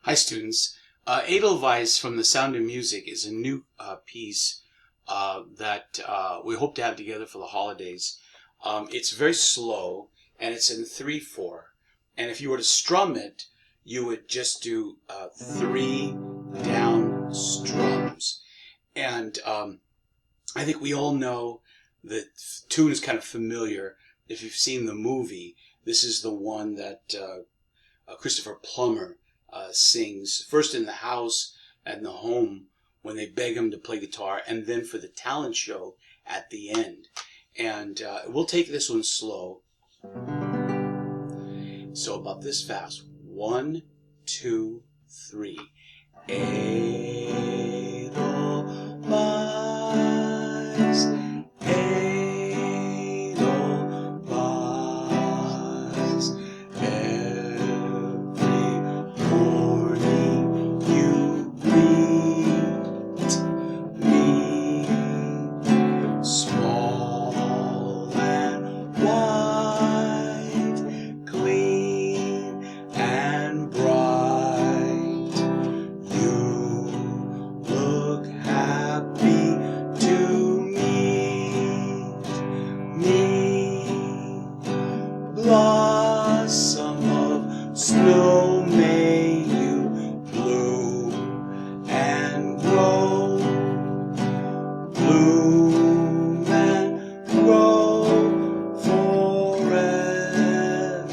Hi students. Edelweiss from The Sound of Music is a new piece that we hope to have together for the holidays. It's very slow and it's in 3/4. And if you were to strum it, you would just do 3 down strums. And I think we all know the tune is kind of familiar. If you've seen the movie, this is the one that Christopher Plummer sings first in the house and the home when they beg him to play guitar, and then for the talent show at the end. And we'll take this one slow. So about this fast. 1, 2, 3. Edelweiss, Edelweiss, every morning you greet me, small and white, clean and bright. You look happy to meet me, blossom of snow, may you bloom and grow, bloom and grow forever.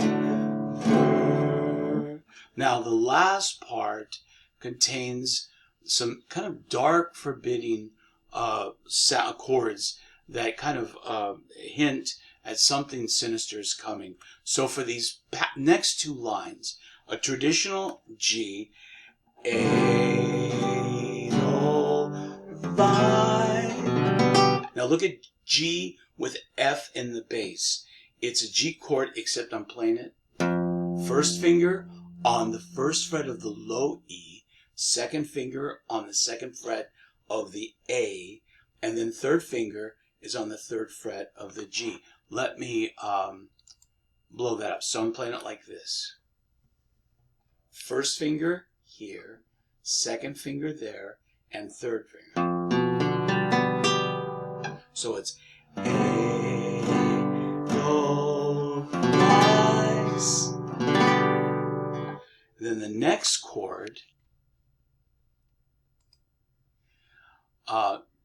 Now the last part contains some kind of dark, forbidding chords that kind of hint at something sinister is coming. So for these next 2 lines, a traditional G, Edelweiss. Now look at G with F in the bass. It's a G chord, except I'm playing it first finger on the 1st fret of the low E, 2nd finger on the 2nd fret of the A, and then 3rd finger is on the 3rd fret of the G. Let me blow that up. So I'm playing it like this. 1st finger here, 2nd finger there, and 3rd finger. So it's Edelweiss. Then the next chord,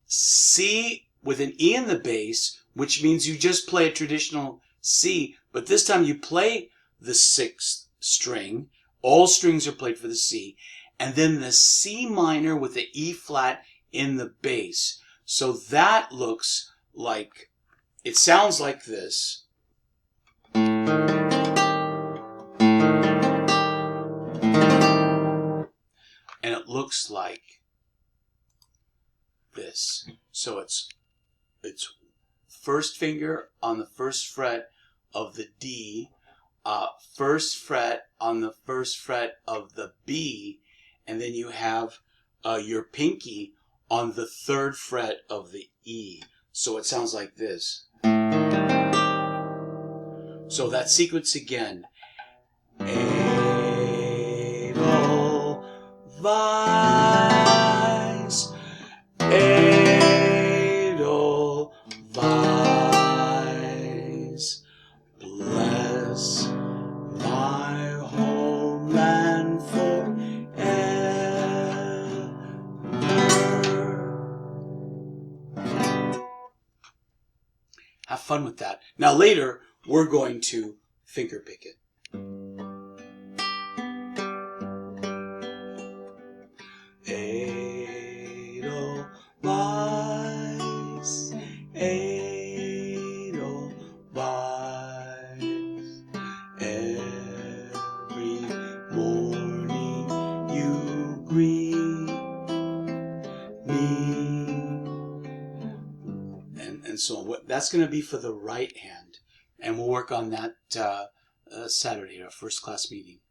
C with an E in the bass, which means you just play a traditional C, but this time you play the 6th string. All strings are played for the C, and then the C minor with the E flat in the bass. So that looks like, it sounds like this. And it looks like this. So it's 1st finger on the 1st fret of the D, 1st fret on the 1st fret of the B, and then you have your pinky on the 3rd fret of the E. So it sounds like this. So that sequence again. Edelweiss, Edelweiss, bless my homeland forever. Have fun with that. Now later, we're going to finger pick it. Edelweiss, Edelweiss, every morning you greet me. And so on. That's going to be for the right hand. And we'll work on that Saturday at our first class meeting.